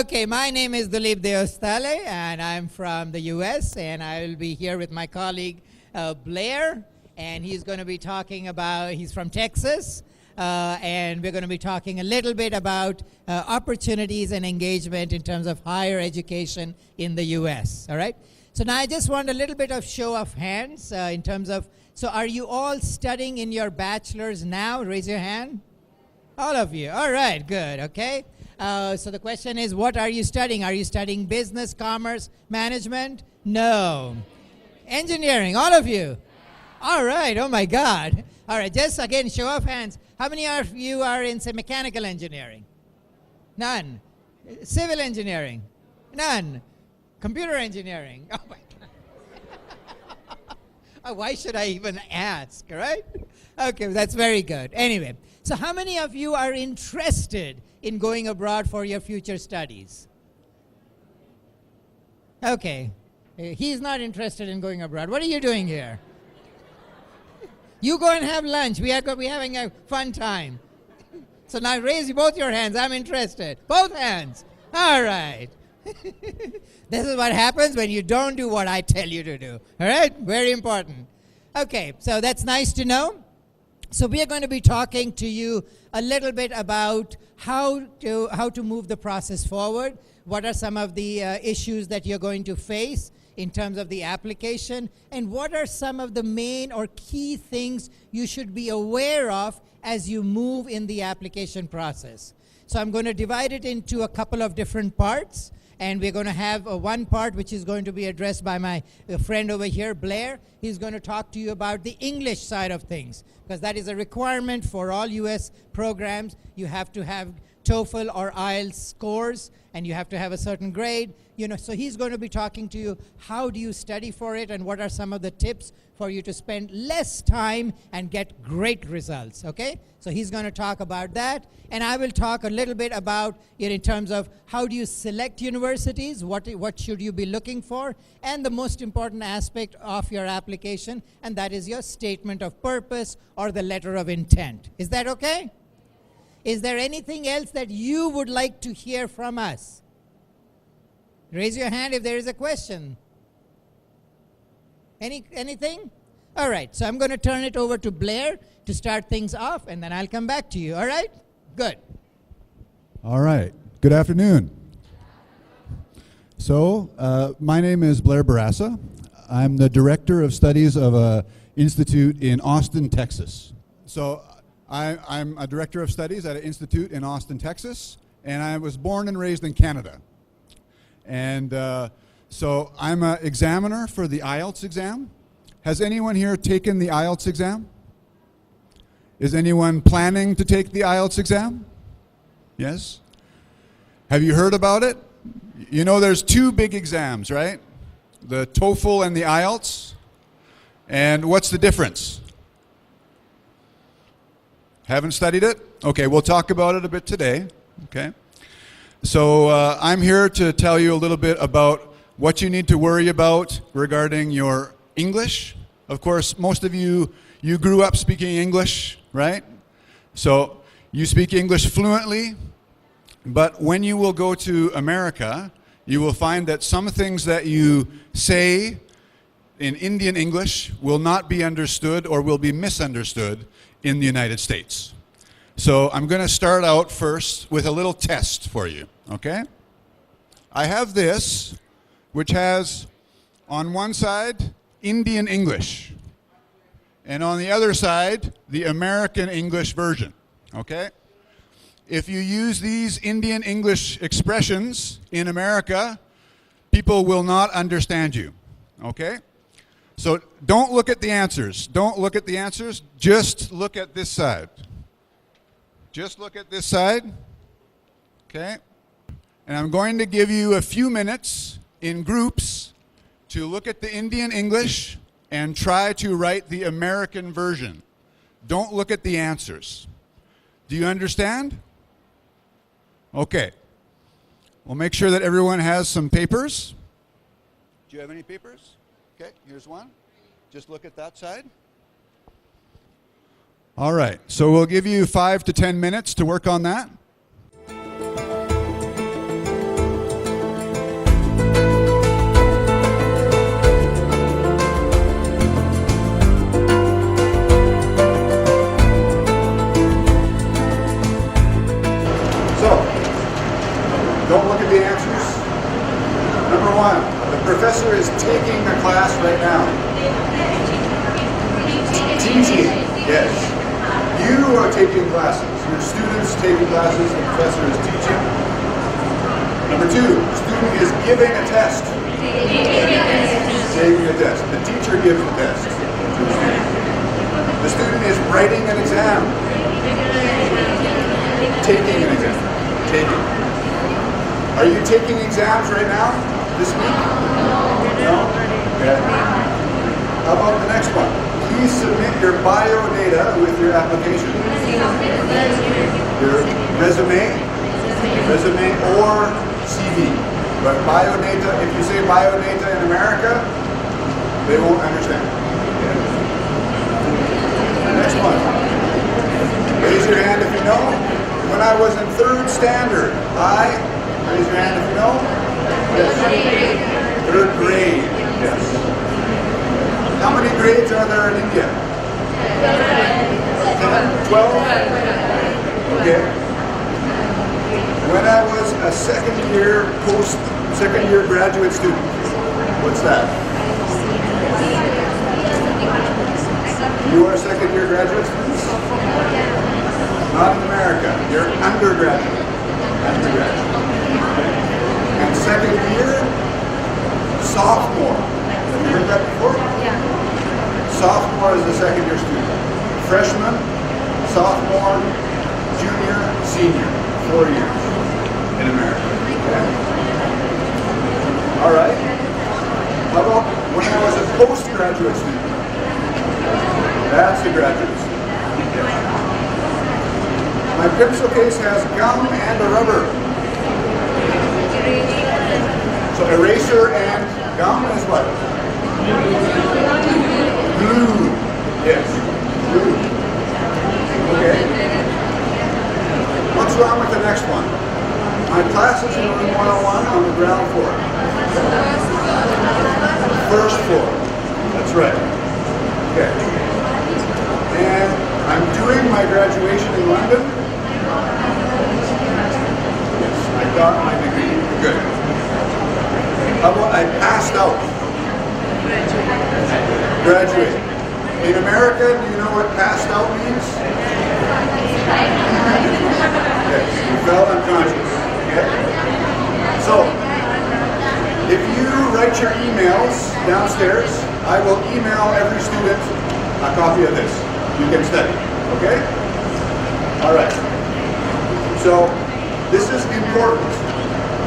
Okay, my name is Dulip Deostale, and I'm from the US, and I will be here with my colleague Blair, and he's going to be talking about, he's from Texas, and we're going to be talking a little bit about opportunities and engagement in terms of higher education in the US, all right? So now I just want a little bit of show of hands in terms of, so are you all studying in your bachelor's now? Raise your hand. All of you, all right, good, okay. So the question is, what are you studying? Are you studying business, commerce, management? No. Engineering, all of you? All right, oh my God. All right, just again, show of hands. How many of you are in, say, mechanical engineering? None. Civil engineering? None. Computer engineering? Oh my God. Why should I even ask, right? Okay, that's very good. Anyway, so how many of you are interested in going abroad for your future studies? Okay, he's not interested in going abroad. What are you doing here? You go and have lunch. We are having a fun time. So now raise both your hands. I'm interested. Both hands. All right. This is what happens when you don't do what I tell you to do. All right? Very important. Okay, so that's nice to know. So we are going to be talking to you a little bit about how to move the process forward. What are some of the issues that you're going to face in terms of the application, and what are some of the main or key things you should be aware of as you move in the application process. So I'm going to divide it into a couple of different parts, and we're going to have one part which is going to be addressed by my friend over here, Blair. He's going to talk to you about the English side of things, because that is a requirement for all US programs. You have to have TOEFL or IELTS scores, and you have to have a certain grade. You know, so he's going to be talking to you, how do you study for it, and what are some of the tips for you to spend less time and get great results, okay? So he's going to talk about that, and I will talk a little bit about it in terms of how do you select universities, what should you be looking for, and the most important aspect of your application, and that is your statement of purpose or the letter of intent. Is that okay? Is there anything else that you would like to hear from us? Raise your hand if there is a question. Anything? All right, so I'm going to turn it over to Blair to start things off, and then I'll come back to you, all right? Good. All right, good afternoon. So, my name is Blair Barassa. I'm the Director of Studies of an institute in Austin, Texas. So, I'm a Director of Studies at an institute in Austin, Texas, and I was born and raised in Canada. And so I'm an examiner for the IELTS exam. Has anyone here taken the IELTS exam? Is anyone planning to take the IELTS exam? Yes? Have you heard about it? You know there's two big exams, right? The TOEFL and the IELTS. And what's the difference? Haven't studied it? Okay, we'll talk about it a bit today. Okay. So I'm here to tell you a little bit about what you need to worry about regarding your English. Of course, most of you grew up speaking English, right? So you speak English fluently, but when you will go to America, you will find that some things that you say in Indian English will not be understood or will be misunderstood in the United States. So I'm going to start out first with a little test for you, okay? I have this, which has on one side Indian English, and on the other side the American English version, okay? If you use these Indian English expressions in America, people will not understand you, okay? So don't look at the answers. Don't look at the answers. Just look at this side. Just look at this side, okay? And I'm going to give you a few minutes in groups to look at the Indian English and try to write the American version. Don't look at the answers. Do you understand? Okay. We'll make sure that everyone has some papers. Do you have any papers? Okay, here's one. Just look at that side. All right, so we'll give you 5 to 10 minutes to work on that. professor is taking the class right now? Teaching, yes. You are taking classes. Your students taking classes, the professor is teaching. Number two, the student is giving a test. Taking a test. The teacher gives a test to the student. The student is writing an exam. Taking an exam. Taking. Are you taking exams right now? This week? No? Okay. How about the next one? Please submit your bio data with your application. Your resume or CV. But bio data, if you say bio data in America, they won't understand. Next one. Raise your hand if you know. When I was in 3rd standard, raise your hand if you know. Yes. 3rd grade. Yes. How many grades are there in India? 10? 12? Okay. When I was a second year graduate student, what's that? You are second year graduate students? Not in America. You're undergraduate. And second year, sophomore. Have you heard that before? Yeah. Sophomore is the second year student. Freshman, sophomore, junior, senior. 4 years in America. Okay. All right. How about when I was a postgraduate student? That's a graduate student. My pencil case has gum and a rubber. So eraser and gum is what? Glue. Yes. Glue. Okay. What's wrong with the next one? My class is in room 101 on the ground floor. First floor. That's right. Okay. And I'm doing my graduation in London. Yes, I got my degree. Good. How about I passed out? Graduate. In America, do you know what passed out means? Yes, you fell unconscious. Okay? So, if you write your emails downstairs, I will email every student a copy of this. You can study. Okay? All right. So, this is important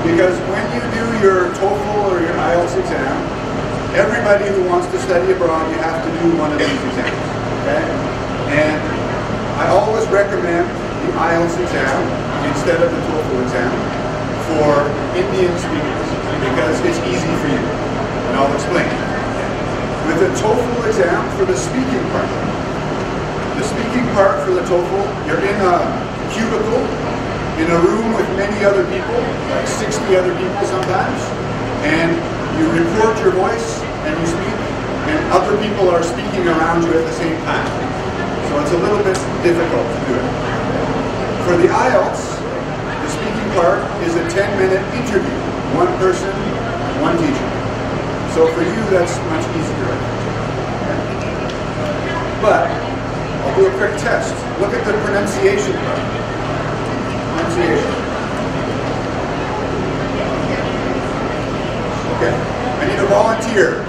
because when you do your TOEFL or your IELTS exam, everybody who wants to study abroad, you have to do one of these exams. Okay? And I always recommend the IELTS exam instead of the TOEFL exam for Indian speakers because it's easy for you. And I'll explain. With the TOEFL exam for the speaking part for the TOEFL, you're in a cubicle, in a room with many other people, like 60 other people sometimes, and you record your voice and you speak, and other people are speaking around you at the same time. So it's a little bit difficult to do it. For the IELTS, the speaking part is a 10-minute interview. One person, one teacher. So for you, that's much easier. Okay. But I'll do a quick test. Look at the pronunciation part. Pronunciation. Okay. I need a volunteer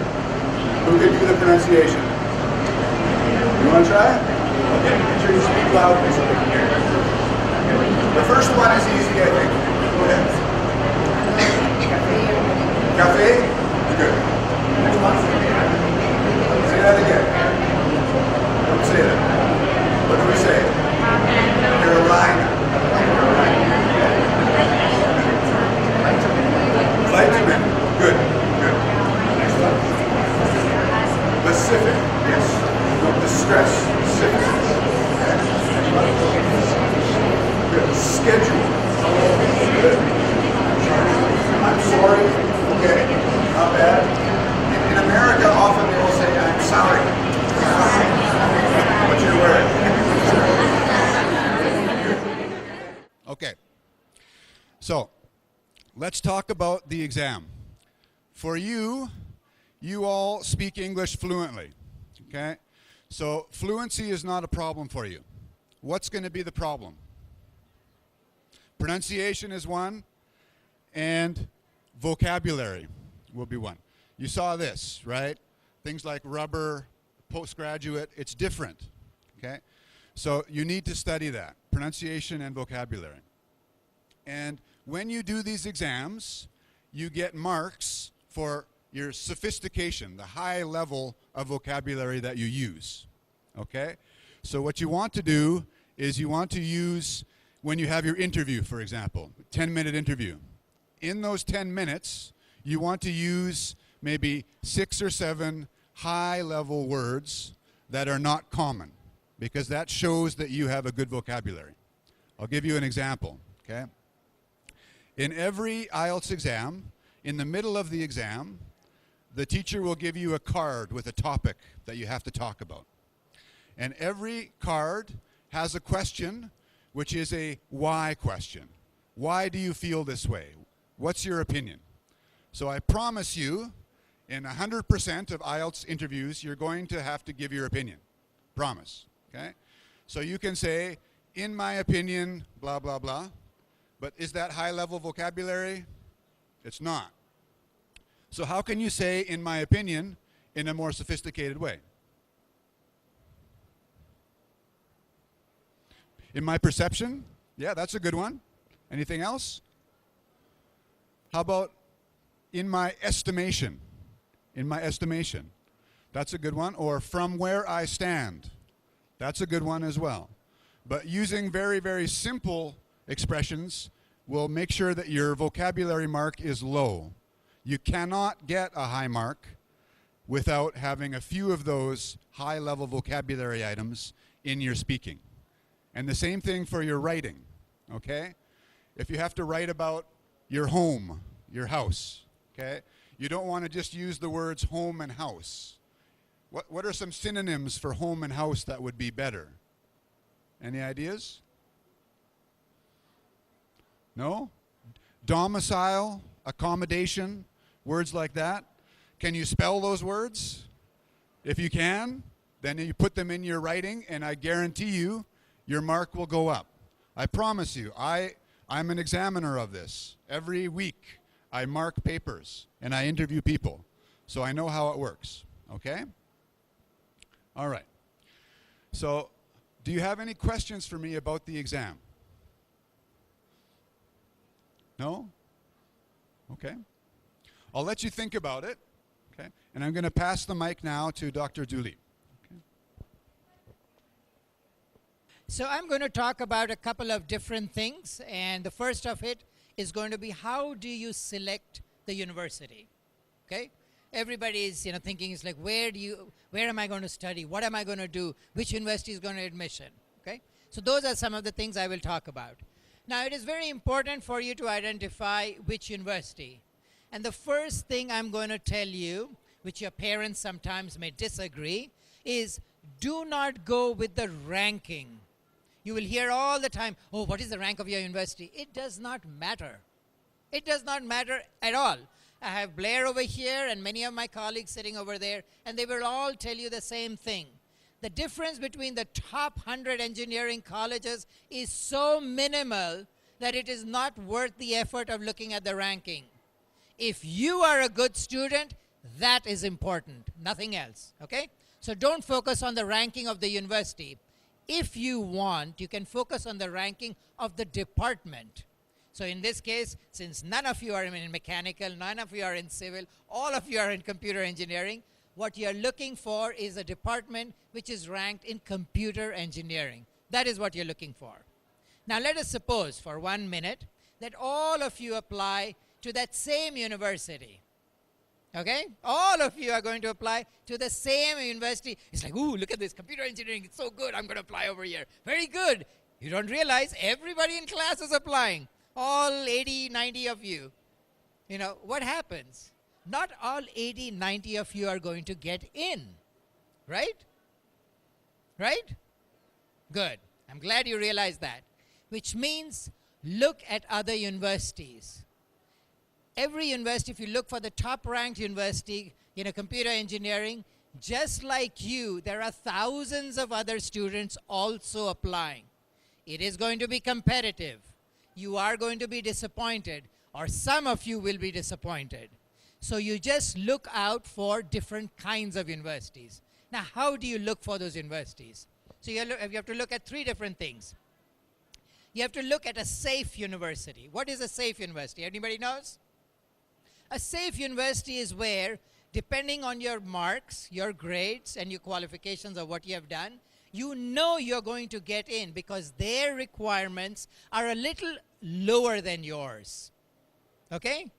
who can do the pronunciation. You want to try? Okay. Make sure you speak loudly so they can hear you. Okay. The first one is easy, I think. Go ahead. Cafe? Good. Say that again. Don't say that. What do we say? Carolina. Vitamin. Good. Good. Next one. Pacific. Yes. Don't distress. Pacific. Good. Schedule. Good. I'm sorry. Okay. Not bad. In America, often they will say, I'm sorry. What you're wearing. Okay. So, let's talk about the exam. for you, you all speak English fluently, okay? So fluency is not a problem for you. What's going to be the problem? Pronunciation is one, and vocabulary will be one. You saw this, right? Things like rubber, postgraduate, it's different, okay? So you need to study that, pronunciation and vocabulary. And when you do these exams, you get marks for your sophistication, the high level of vocabulary that you use, okay? So what you want to do is you want to use, when you have your interview, for example, 10-minute interview. In those 10 minutes, you want to use maybe 6 or 7 high-level words that are not common, because that shows that you have a good vocabulary. I'll give you an example, okay? In every IELTS exam, in the middle of the exam, the teacher will give you a card with a topic that you have to talk about. And every card has a question, which is a why question. Why do you feel this way? What's your opinion? So I promise you, in 100% of IELTS interviews, you're going to have to give your opinion. Promise, okay? So you can say, in my opinion, blah, blah, blah. But is that high-level vocabulary? It's not. So how can you say, in my opinion, in a more sophisticated way? In my perception? Yeah, that's a good one. Anything else? How about in my estimation? In my estimation. That's a good one. Or from where I stand. That's a good one as well. But using very, very simple expressions will make sure that your vocabulary mark is low. You cannot get a high mark without having a few of those high-level vocabulary items in your speaking. And the same thing for your writing, okay? If you have to write about your home, your house, okay? You don't want to just use the words home and house. What are some synonyms for home and house that would be better? Any ideas? No? Domicile, accommodation, words like that. Can you spell those words? If you can, then you put them in your writing, and I guarantee you, your mark will go up. I promise you, I'm an examiner of this. Every week, I mark papers, and I interview people. So I know how it works, okay? All right. So, do you have any questions for me about the exam? No? Okay. I'll let you think about it, okay? And I'm going to pass the mic now to Dr. Dooley. Okay. So I'm going to talk about a couple of different things, and the first of it is going to be, how do you select the university? Okay? Everybody is, thinking, it's like, where am I going to study? What am I going to do? Which university is going to admission? Okay? So those are some of the things I will talk about. Now, it is very important for you to identify which university. And the first thing I'm going to tell you, which your parents sometimes may disagree, is do not go with the ranking. You will hear all the time, oh, what is the rank of your university? It does not matter. It does not matter at all. I have Blair over here and many of my colleagues sitting over there, and they will all tell you the same thing. The difference between the top 100 engineering colleges is so minimal that it is not worth the effort of looking at the ranking. If you are a good student, that is important, nothing else, okay? So don't focus on the ranking of the university. If you want, you can focus on the ranking of the department. So in this case, since none of you are in mechanical, none of you are in civil, all of you are in computer engineering, what you're looking for is a department which is ranked in computer engineering. That is what you're looking for. Now let us suppose for 1 minute that all of you apply to that same university. Okay? All of you are going to apply to the same university. It's like, ooh, look at this, computer engineering, it's so good, I'm going to apply over here. Very good. You don't realize everybody in class is applying. All 80, 90 of you. What happens? Not all 80, 90 of you are going to get in. Right? Right? Good. I'm glad you realize that. Which means look at other universities. Every university, if you look for the top-ranked university in computer engineering, just like you, there are thousands of other students also applying. It is going to be competitive. You are going to be disappointed, or some of you will be disappointed. So you just look out for different kinds of universities. Now, how do you look for those universities? So you have to look at three different things. You have to look at a safe university. What is a safe university? Anybody knows? A safe university is where, depending on your marks, your grades, and your qualifications of what you have done, you know you're going to get in because their requirements are a little lower than yours. Okay?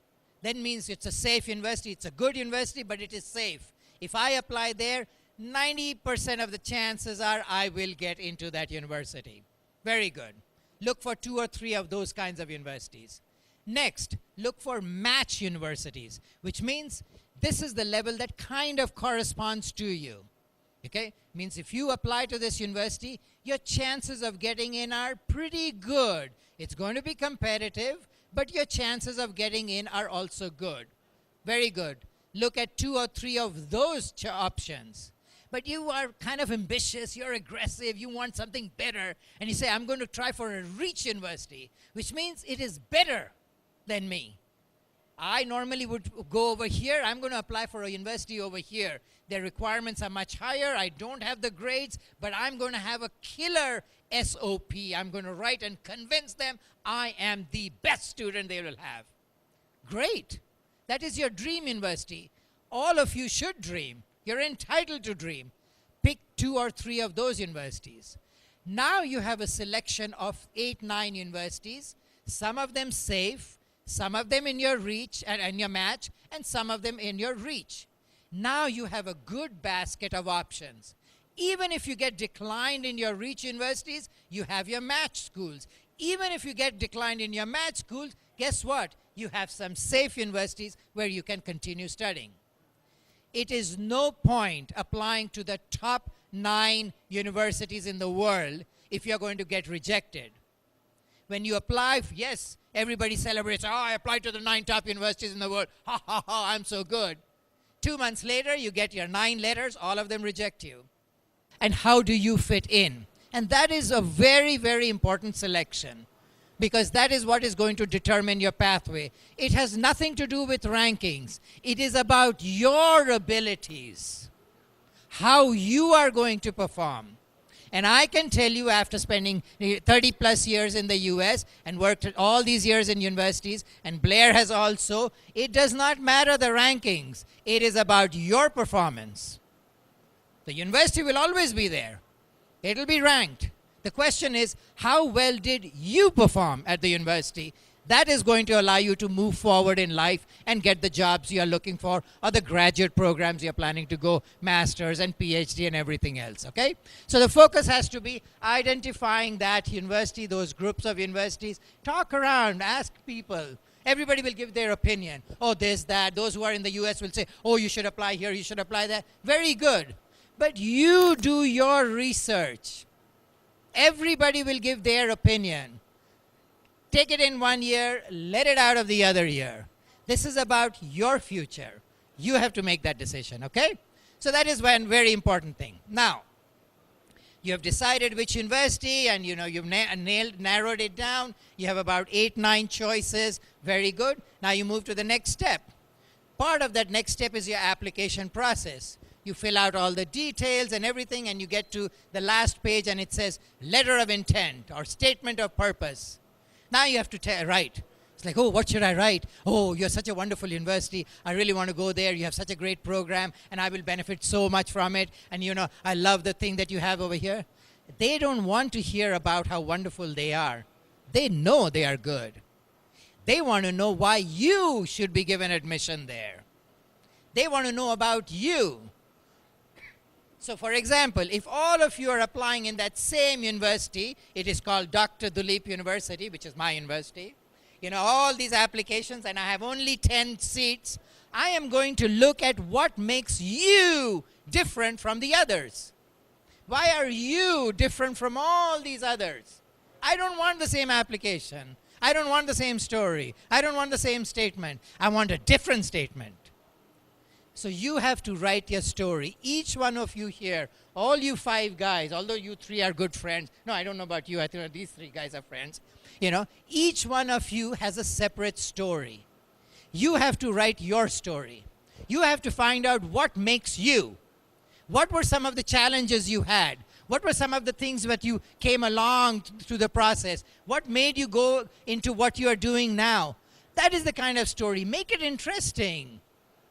That means it's a safe university. It's a good university, but it is safe. If I apply there, 90% of the chances are I will get into that university. Very good. Look for 2 or 3 of those kinds of universities. Next, look for match universities, which means this is the level that kind of corresponds to you. Okay? Means if you apply to this university, your chances of getting in are pretty good. It's going to be competitive, but your chances of getting in are also good. Very good. Look at 2 or 3 of those options. But you are kind of ambitious, you're aggressive, you want something better, and you say, I'm going to try for a rich university, which means it is better than me. I normally would go over here, I'm going to apply for a university over here. Their requirements are much higher, I don't have the grades, but I'm going to have a killer SOP. I'm going to write and convince them I am the best student they will have. Great. That is your dream university. All of you should dream. You're entitled to dream. Pick 2 or 3 of those universities. Now you have a selection of 8, 9 universities, some of them safe, some of them in your reach and your match, and some of them in your reach. Now you have a good basket of options. Even if you get declined in your reach universities, you have your match schools. Even if you get declined in your match schools, guess what? You have some safe universities where you can continue studying. It is no point applying to the top 9 universities in the world if you're going to get rejected. When you apply, yes, everybody celebrates, oh, I applied to the 9 top universities in the world. Ha, ha, ha, I'm so good. 2 months later, you get your 9 letters, all of them reject you. And how do you fit in? And that is a very, very important selection, because that is what is going to determine your pathway. It has nothing to do with rankings. It is about your abilities, how you are going to perform. And I can tell you, after spending 30 plus years in the US and worked all these years in universities, and Blair has also, it does not matter the rankings. It is about your performance. The university will always be there. It will be ranked. The question is, how well did you perform at the university? That is going to allow you to move forward in life and get the jobs you are looking for, or the graduate programs you're planning to go, masters and PhD and everything else, okay? So the focus has to be identifying that university, those groups of universities. Talk around, ask people. Everybody will give their opinion. Oh, this, that. Those who are in the US will say, oh, you should apply here, you should apply there. Very good. But you do your research. Everybody will give their opinion. Take it in one year, let it out of the other year. This is about your future. You have to make that decision, okay? So that is one very important thing. Now, you have decided which university, and you've narrowed it down. You have about 8, 9 choices. Very good. Now you move to the next step. Part of that next step is your application process. You fill out all the details and everything, and you get to the last page, and it says letter of intent or statement of purpose. Now you have to write. It's like, oh, what should I write? Oh, you're such a wonderful university. I really want to go there. You have such a great program, and I will benefit so much from it. And, I love the thing that you have over here. They don't want to hear about how wonderful they are. They know they are good. They want to know why you should be given admission there. They want to know about you. So, for example, if all of you are applying in that same university, it is called Dr. Duleep University, which is my university. All these applications, and I have only 10 seats. I am going to look at what makes you different from the others. Why are you different from all these others? I don't want the same application. I don't want the same story. I don't want the same statement. I want a different statement. So you have to write your story. Each one of you here, all you 5 guys, although you 3 are good friends. No, I don't know about you. I think these 3 guys are friends. Each one of you has a separate story. You have to write your story. You have to find out what makes you. What were some of the challenges you had? What were some of the things that you came along through the process? What made you go into what you are doing now? That is the kind of story. Make it interesting.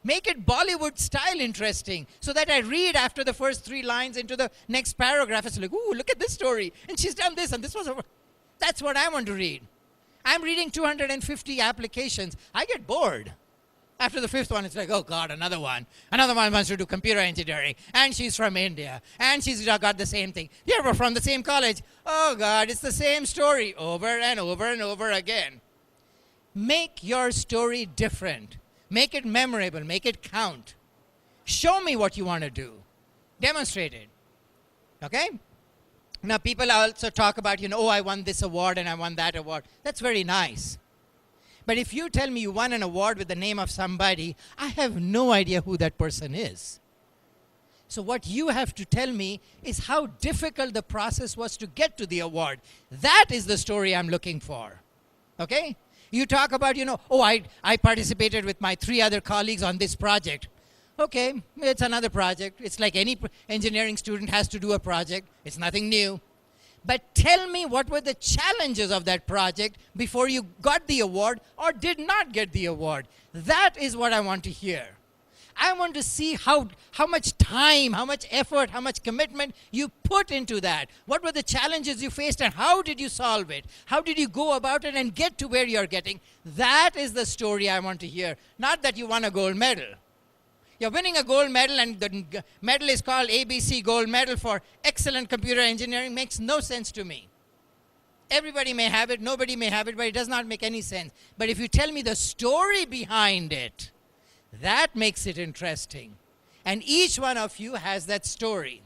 Make it Bollywood style interesting, so that I read after the first 3 lines into the next paragraph. It's like, ooh, look at this story. And she's done this, and this was over. That's what I want to read. I'm reading 250 applications. I get bored. After the 5th one, it's like, oh, God, another one. Another one wants to do computer engineering, and she's from India, and she's got the same thing. Yeah, we're from the same college. Oh, God, it's the same story over and over and over again. Make your story different. Make it memorable. Make it count. Show me what you want to do. Demonstrate it. Okay? Now, people also talk about, oh, I won this award and I won that award. That's very nice. But if you tell me you won an award with the name of somebody, I have no idea who that person is. So what you have to tell me is how difficult the process was to get to the award. That is the story I'm looking for. Okay? You talk about, oh, I participated with my 3 other colleagues on this project. Okay, it's another project. It's like any engineering student has to do a project. It's nothing new. But tell me what were the challenges of that project before you got the award or did not get the award. That is what I want to hear. I want to see how much time, how much effort, how much commitment you put into that. What were the challenges you faced and how did you solve it? How did you go about it and get to where you're getting? That is the story I want to hear. Not that you won a gold medal. You're winning a gold medal and the medal is called ABC Gold Medal for Excellent Computer Engineering. Makes no sense to me. Everybody may have it, nobody may have it, but it does not make any sense. But if you tell me the story behind it, that makes it interesting. And each one of you has that story.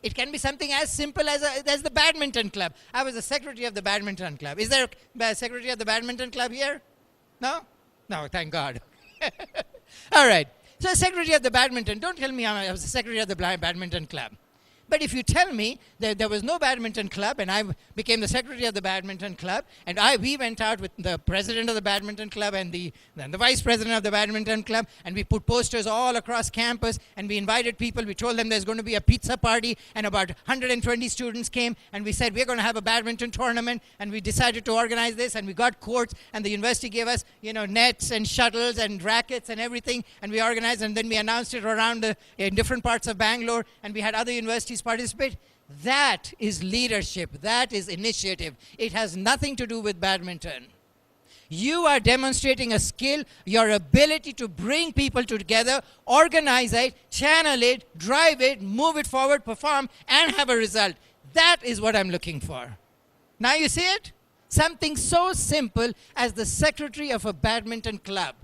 It can be something as simple as the badminton club. I was the secretary of the badminton club. Is there a secretary of the badminton club here? No? No, thank God. All right. So secretary of the badminton, don't tell me I was the secretary of the badminton club. But if you tell me that there was no badminton club and I became the secretary of the badminton club and we went out with the president of the badminton club and the vice president of the badminton club and we put posters all across campus and we invited people. We told them there's going to be a pizza party and about 120 students came and we said we're going to have a badminton tournament and we decided to organize this and we got courts and the university gave us nets and shuttles and rackets and everything and we organized and then we announced it around in different parts of Bangalore and we had other universities participate. That is leadership. That is initiative. It has nothing to do with badminton. You are demonstrating a skill, your ability to bring people together, organize it, channel it, drive it, move it forward, perform, and have a result. That is what I'm looking for. Now you see it? Something so simple as the secretary of a badminton club.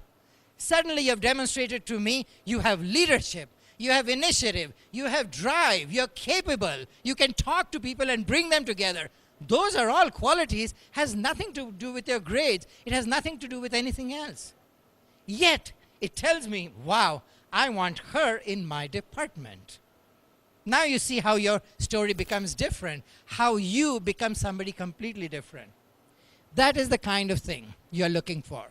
Suddenly you have demonstrated to me you have leadership. You have initiative, you have drive, you're capable, you can talk to people and bring them together. Those are all qualities, has nothing to do with your grades. It has nothing to do with anything else. Yet, it tells me, wow, I want her in my department. Now you see how your story becomes different, how you become somebody completely different. That is the kind of thing you're looking for.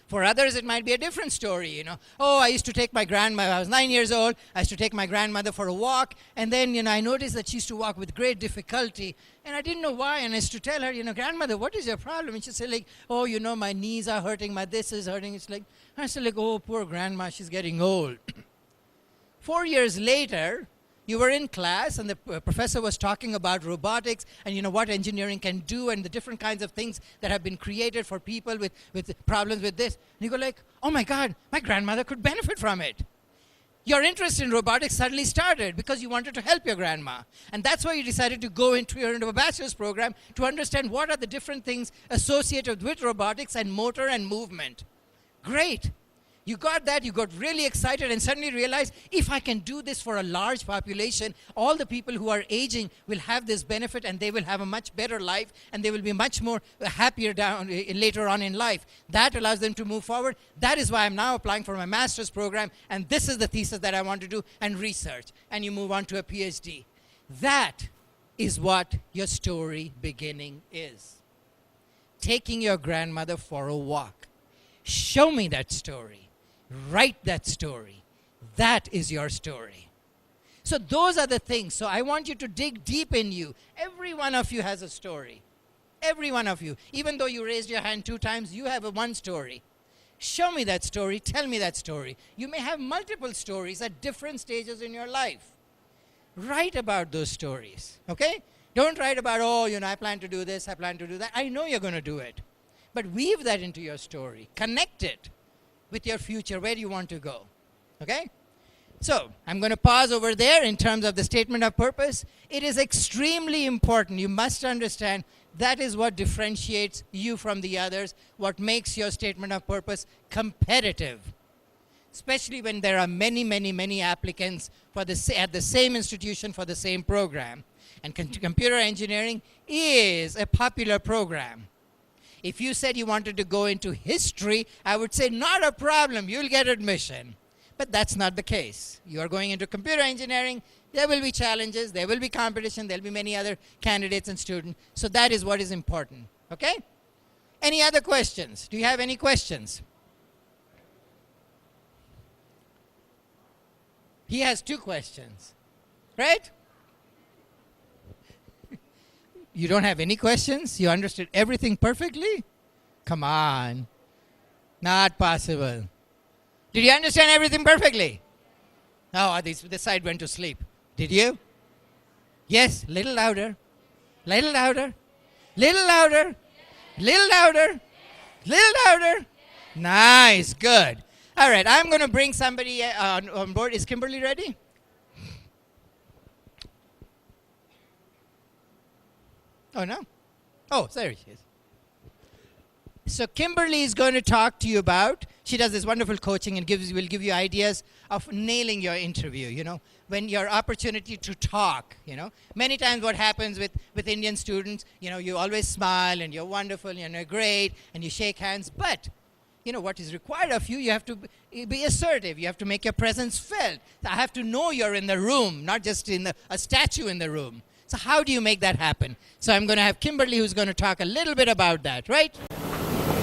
For others, it might be a different story, Oh, I used to take my grandmother, I was 9 years old, I used to take my grandmother for a walk, and then, I noticed that she used to walk with great difficulty, and I didn't know why, and I used to tell her, grandmother, what is your problem? And she'd say, oh, my knees are hurting, my this is hurting. It's like, I said, oh, poor grandma, she's getting old. 4 years later, you were in class and the professor was talking about robotics and what engineering can do and the different kinds of things that have been created for people with problems with this. And you go like, oh my God, my grandmother could benefit from it. Your interest in robotics suddenly started because you wanted to help your grandma. And that's why you decided to go into a bachelor's program to understand what are the different things associated with robotics and motor and movement. Great. You got that, you got really excited and suddenly realized, if I can do this for a large population, all the people who are aging will have this benefit and they will have a much better life and they will be much more happier later on in life. That allows them to move forward. That is why I'm now applying for my master's program, and this is the thesis that I want to do, and research. And you move on to a PhD. That is what your story beginning is. Taking your grandmother for a walk. Show me that story. Write that story. That is your story. So those are the things. So I want you to dig deep in you. Every one of you has a story. Every one of you. Even though you raised your hand 2 times, you have one story. Show me that story. Tell me that story. You may have multiple stories at different stages in your life. Write about those stories. Okay? Don't write about, I plan to do this, I plan to do that. I know you're going to do it. But weave that into your story. Connect it with your future, where you want to go. Okay? So, I'm going to pause over there in terms of the statement of purpose. It is extremely important. You must understand that is what differentiates you from the others, what makes your statement of purpose competitive. Especially when there are many, many, many applicants at the same institution for the same program. And computer engineering is a popular program. If you said you wanted to go into history, I would say not a problem, you'll get admission. But that's not the case. You are going into computer engineering, there will be challenges, there will be competition, there will be many other candidates and students. So that is what is important. Okay? Any other questions? Do you have any questions? He has 2 questions. Right? You don't have any questions? You understood everything perfectly? Come on. Not possible. Did you understand everything perfectly? Oh, this side went to sleep. Did you? Yes, little louder. Little louder. Little louder. Little louder. Little louder. Nice, good. All right, I'm going to bring somebody on board. Is Kimberly ready? Oh, no? Oh, there she is. So Kimberly is going to talk to you about, she does this wonderful coaching and will give you ideas of nailing your interview, when your opportunity to talk, Many times what happens with Indian students, you always smile and you're wonderful and you're great and you shake hands, but what is required of you, you have to be assertive. You have to make your presence felt. I have to know you're in the room, not just a statue in the room. So how do you make that happen? So I'm going to have Kimberly who's going to talk a little bit about that, right?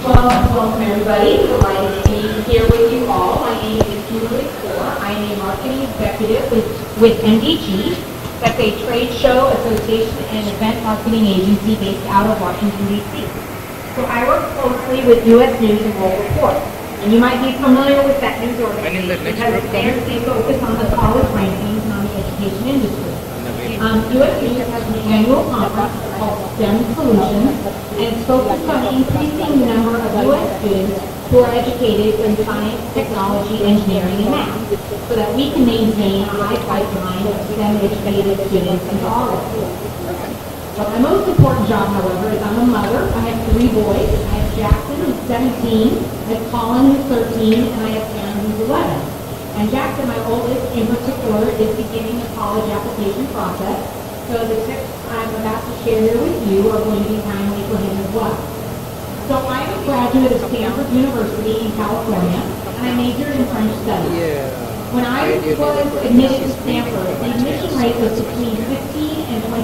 Well, welcome everybody. Delighted to be here with you all. My name is Kimberly Kaur. I am a marketing executive with MDG. That's a trade show, association, and event marketing agency based out of Washington, D.C. So I work closely with U.S. News and World Report. And you might be familiar with that news organization because they focus on the college rankings and on the education industry. U.S. News has an annual conference called STEM Solutions, and it's focused on increasing the number of U.S. students who are educated in science, technology, engineering, and math, so that we can maintain a high pipeline of STEM-educated students into our schools. But my most important job, however, is I'm a mother. I have 3 boys. I have Jackson, who's 17, I have Colin, who's 13, and I have Aaron, who's 11. And Jackson, my oldest in particular, is beginning the college application process. So the tips I'm about to share here with you are going to be timely for him as well. So I am a graduate of Stanford University in California, and I majored in French studies. When I was admitted to Stanford, the admission rate was between 15 and 20%,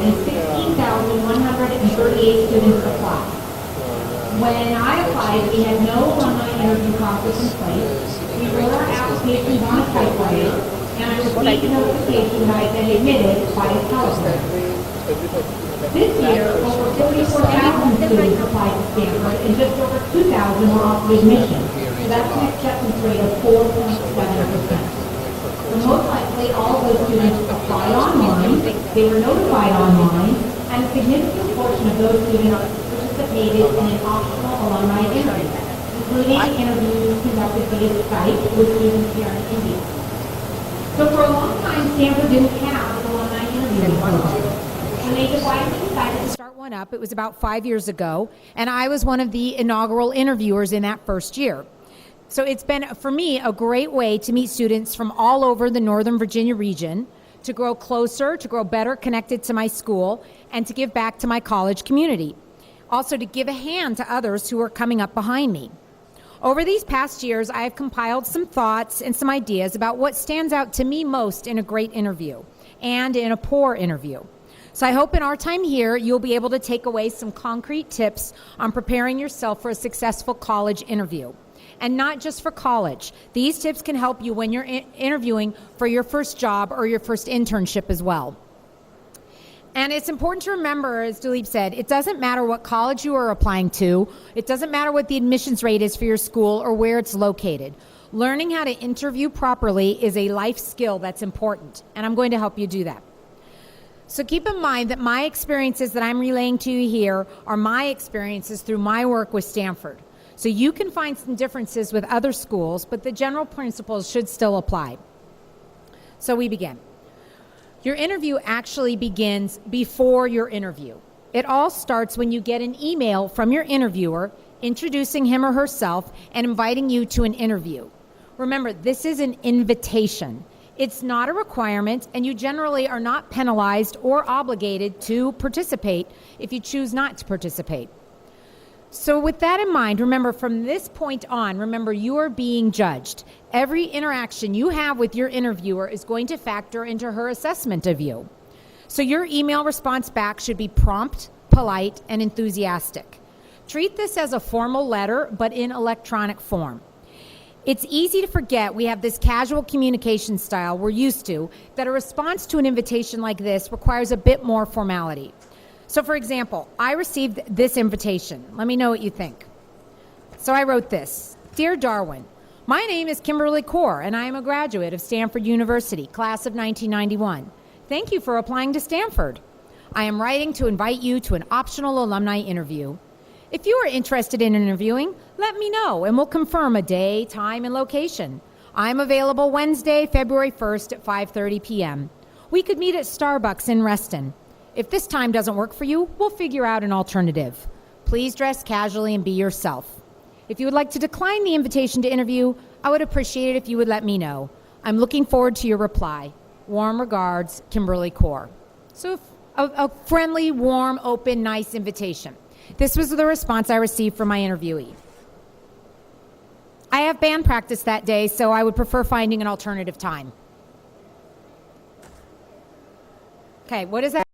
and 16,138 students applied. When I applied, we had no online interview process in place. We wrote our applications on a typewriter, and I received notification that I had been admitted by a telephone. This year, over 44,000 students applied to Stanford, and just over 2,000 were offered admission. So that's an acceptance rate of 4.7%. So most likely, all of those students applied online, they were notified online, and a significant portion of those students participated in an optional alumni interview, including interviews conducted via Skype with students here in India. So for a long time, Stanford didn't have an alumni interview program. When they decided to start one up, it was about 5 years ago, and I was one of the inaugural interviewers in that first year. So it's been, for me, a great way to meet students from all over the Northern Virginia region, to grow closer, to grow better connected to my school, and to give back to my college community. Also to give a hand to others who are coming up behind me. Over these past years, I have compiled some thoughts and some ideas about what stands out to me most in a great interview and in a poor interview. So I hope in our time here, you'll be able to take away some concrete tips on preparing yourself for a successful college interview. And not just for college. These tips can help you when you're interviewing for your first job or your first internship as well. And it's important to remember, as Dilip said, it doesn't matter what college you are applying to. It doesn't matter what the admissions rate is for your school or where it's located. Learning how to interview properly is a life skill that's important, and I'm going to help you do that. So keep in mind that my experiences that I'm relaying to you here are my experiences through my work with Stanford. So you can find some differences with other schools, but the general principles should still apply. So we begin. Your interview actually begins before your interview. It all starts when you get an email from your interviewer introducing him or herself and inviting you to an interview. Remember, this is an invitation. It's not a requirement, and you generally are not penalized or obligated to participate if you choose not to participate. So with that in mind, remember from this point on, remember you are being judged. Every interaction you have with your interviewer is going to factor into her assessment of you. So your email response back should be prompt, polite, and enthusiastic. Treat this as a formal letter, but in electronic form. It's easy to forget we have this casual communication style we're used to, that a response to an invitation like this requires a bit more formality. So for example, I received this invitation. Let me know what you think. So I wrote this. Dear Darwin, my name is Kimberly Kaur, and I am a graduate of Stanford University, class of 1991. Thank you for applying to Stanford. I am writing to invite you to an optional alumni interview. If you are interested in interviewing, let me know, and we'll confirm a day, time, and location. I'm available Wednesday, February 1st at 5:30 p.m. We could meet at Starbucks in Reston. If this time doesn't work for you, we'll figure out an alternative. Please dress casually and be yourself. If you would like to decline the invitation to interview, I would appreciate it if you would let me know. I'm looking forward to your reply. Warm regards, Kimberly Kaur. So a friendly, warm, open, nice invitation. This was the response I received from my interviewee. I have band practice that day, so I would prefer finding an alternative time. Okay, what is that?